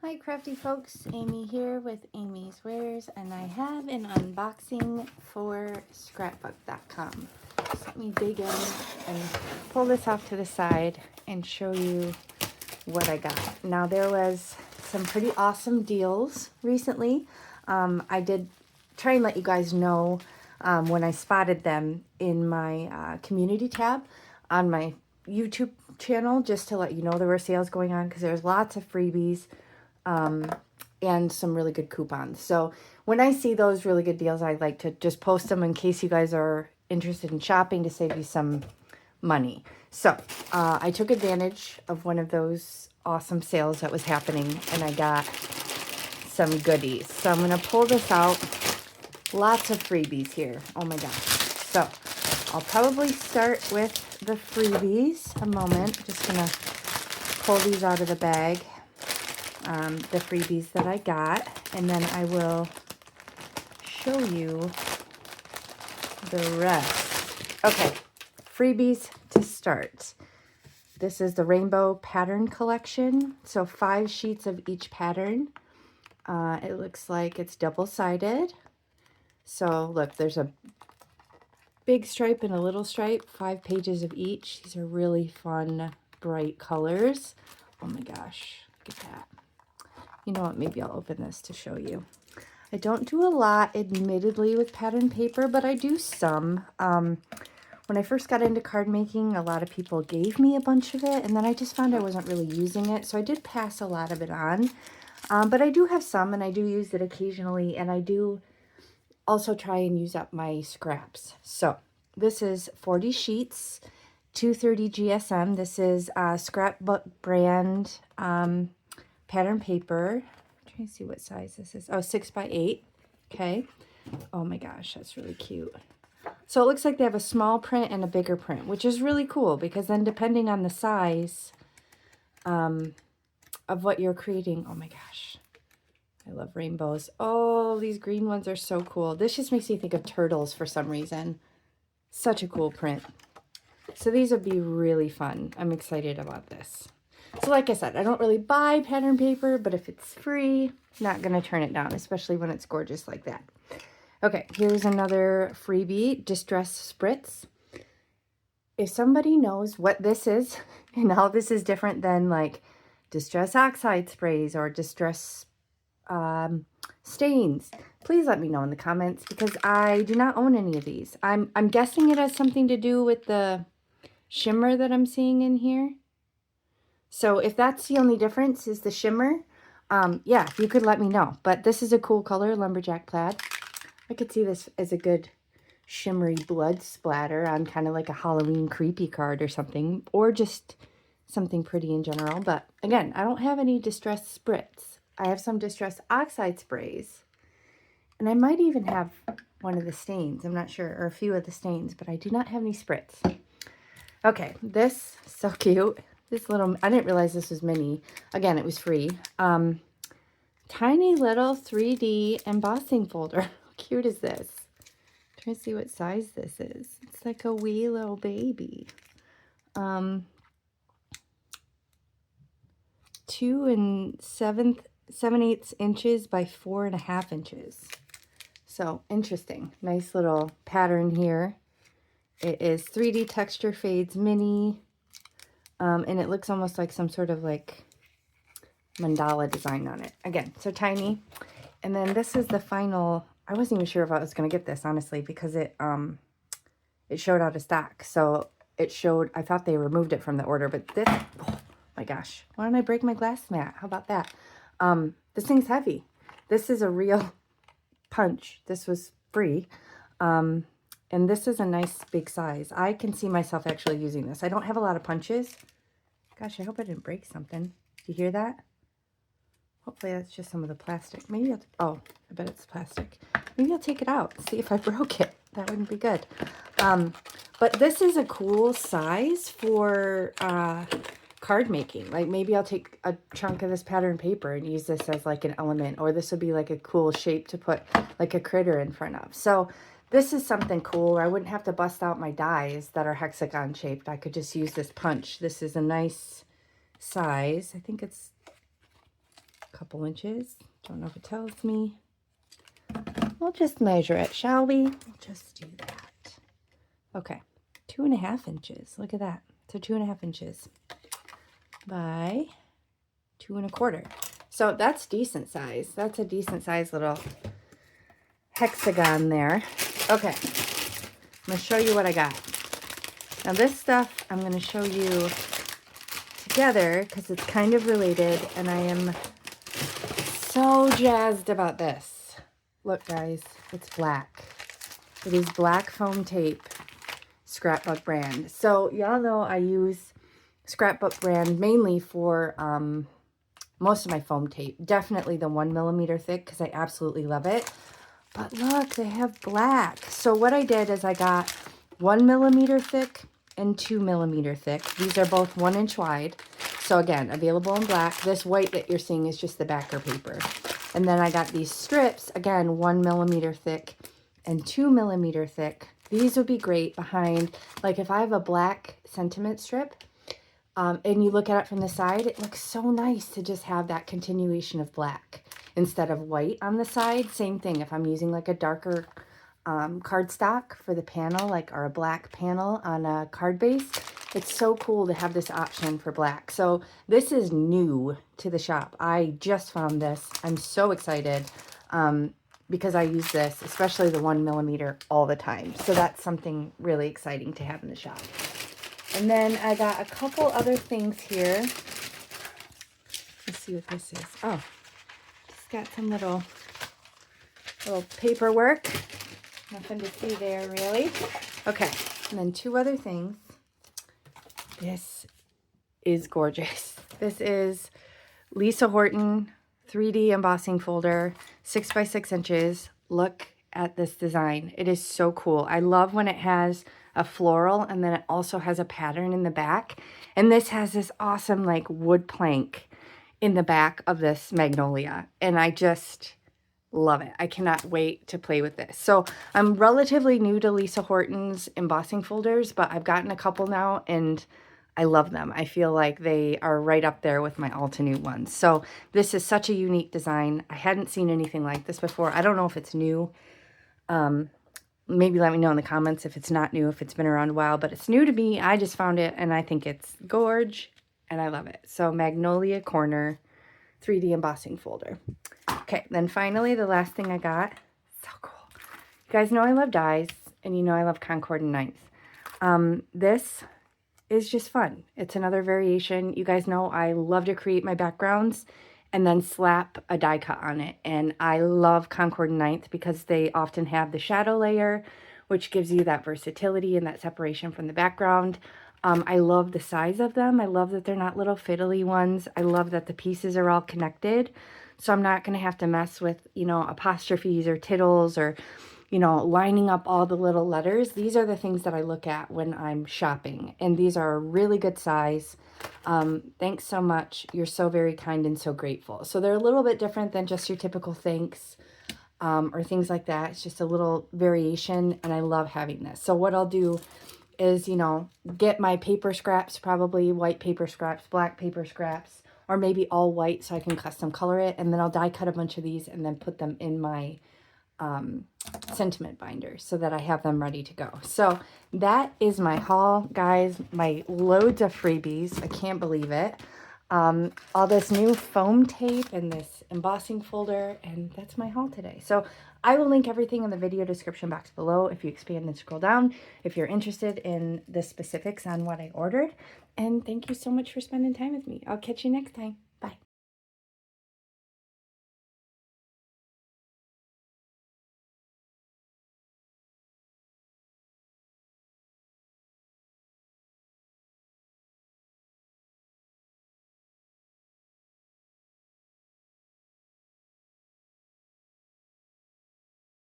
Hi crafty folks, Amy here with Amy's Wares, and I have an unboxing for Scrapbook.com. So let me dig in and pull this off to the side and show you what I got. Now there was some pretty awesome deals recently. I did try and let you guys know when I spotted them in my community tab on my YouTube channel, just to let you know there were sales going on, because there's lots of freebies and some really good coupons. So when I see those really good deals, I like to just post them in case you guys are interested in shopping to save you some money. So I took advantage of one of those awesome sales that was happening, and I got some goodies. So I'm going to pull this out. Lots of freebies here. Oh my gosh. So I'll probably start with the freebies. A moment. Just going to pull these out of the bag. The freebies that I got, and then I will show you the rest. Okay, freebies to start. This is the rainbow pattern collection, so 5 sheets of each pattern. It looks like it's double-sided. So look, there's a big stripe and a little stripe, 5 pages of each. These are really fun, bright colors. Oh my gosh, look at that. You know what, maybe I'll open this to show you. I don't do a lot, admittedly, with pattern paper, but I do some. When I first got into card making, a lot of people gave me a bunch of it, and then I just found I wasn't really using it, so I did pass a lot of it on. But I do have some, and I do use it occasionally, and I do also try and use up my scraps. So this is 40 sheets, 230 GSM. This is Scrapbook brand pattern paper. I'm trying to see what size this is. Oh, 6x8. Okay. Oh my gosh, that's really cute. So it looks like they have a small print and a bigger print, which is really cool, because then depending on the size of what you're creating, oh my gosh, I love rainbows. Oh, these green ones are so cool. This just makes me think of turtles for some reason. Such a cool print. So these would be really fun. I'm excited about this. So like I said, I don't really buy pattern paper, but if it's free, not going to turn it down, especially when it's gorgeous like that. Okay, here's another freebie, Distress Spritz. If somebody knows what this is and how this is different than like Distress Oxide sprays or Distress stains, please let me know in the comments, because I do not own any of these. I'm guessing it has something to do with the shimmer that I'm seeing in here. So if that's the only difference is the shimmer, yeah, you could let me know. But this is a cool color, lumberjack plaid. I could see this as a good shimmery blood splatter on kind of like a Halloween creepy card or something, or just something pretty in general. But again, I don't have any Distress Spritz. I have some Distress Oxide sprays, and I might even have one of the stains. I'm not sure, or a few of the stains, but I do not have any spritz. Okay, this, so cute. This little, I didn't realize this was mini. Again, it was free. Tiny little 3D embossing folder. How cute is this? I'm trying to see what size this is. It's like a wee little baby. 2 7/8 inches by 4.5 inches. So interesting. Nice little pattern here. It is 3D Texture Fades Mini. And it looks almost like some sort of like mandala design on it. Again, so tiny. And then this is the final. I wasn't even sure if I was going to get this, honestly, because it showed out of stock. So it showed, I thought they removed it from the order, but this, oh my gosh, why don't I break my glass mat? How about that? This thing's heavy. This is a real punch. This was free. And this is a nice big size. I can see myself actually using this. I don't have a lot of punches. Gosh, I hope I didn't break something. Do you hear that? Hopefully that's just some of the plastic. Maybe I'll, oh, I bet it's plastic. Maybe I'll take it out, see if I broke it. That wouldn't be good. But this is a cool size for card making. Like maybe I'll take a chunk of this pattern paper and use this as like an element, or this would be like a cool shape to put like a critter in front of. So this is something cool. I wouldn't have to bust out my dies that are hexagon shaped. I could just use this punch. This is a nice size. I think it's couple inches. Don't know if it tells me. We'll just measure it, shall we? We'll just do that. Okay, 2.5 inches. Look at that. So 2.5 inches by 2.25. So that's decent size. That's a decent size little hexagon there. Okay, I'm going to show you what I got. Now this stuff I'm going to show you together because it's kind of related, and I am so jazzed about this. Look guys, it's black. It is black foam tape, Scrapbook brand. So y'all know I use Scrapbook brand mainly for most of my foam tape. Definitely the 1mm thick because I absolutely love it. But look, they have black. So what I did is I got 1mm thick and 2mm thick. These are both 1 inch wide. So again, available in black. This white that you're seeing is just the backer paper. And then I got these strips, again, 1mm thick and 2mm thick. These would be great behind, like if I have a black sentiment strip, and you look at it from the side, it looks so nice to just have that continuation of black instead of white on the side. Same thing if I'm using like a darker cardstock for the panel, like, or a black panel on a card base. It's so cool to have this option for black. So this is new to the shop. I just found this. I'm so excited because I use this, especially the 1mm, all the time. So that's something really exciting to have in the shop. And then I got a couple other things here. Let's see what this is. Oh, just got some little paperwork. Nothing to see there, really. Okay, and then 2 other things. This is gorgeous. This is Lisa Horton 3D embossing folder, 6 by 6 inches. Look at this design. It is so cool. I love when it has a floral and then it also has a pattern in the back. And this has this awesome like wood plank in the back of this magnolia. And I just love it. I cannot wait to play with this. So I'm relatively new to Lisa Horton's embossing folders, but I've gotten a couple now and I love them. I feel like they are right up there with my all to new ones. So this is such a unique design. I hadn't seen anything like this before. I don't know if it's new. Maybe let me know in the comments if it's not new, if it's been around a while, but it's new to me. I just found it and I think it's gorge and I love it. So Magnolia Corner 3D embossing folder. Okay, then finally the last thing I got. So cool. You guys know I love dies and you know I love Concord and Ninth. This is just fun. It's another variation. You guys know I love to create my backgrounds and then slap a die cut on it. And I love Concord and Ninth because they often have the shadow layer, which gives you that versatility and that separation from the background. I love the size of them. I love that they're not little fiddly ones. I love that the pieces are all connected. So I'm not going to have to mess with, you know, apostrophes or tittles or, you know, lining up all the little letters. These are the things that I look at when I'm shopping. And these are a really good size. Thanks so much. You're so very kind and so grateful. So they're a little bit different than just your typical thanks or things like that. It's just a little variation and I love having this. So what I'll do is, you know, get my paper scraps, probably white paper scraps, black paper scraps, or maybe all white so I can custom color it. And then I'll die cut a bunch of these and then put them in my sentiment binder so that I have them ready to go. So that is my haul, guys. My loads of freebies. I can't believe it. All this new foam tape and this embossing folder, and that's my haul today. So I will link everything in the video description box below if you expand and scroll down if you're interested in the specifics on what I ordered. And thank you so much for spending time with me. I'll catch you next time.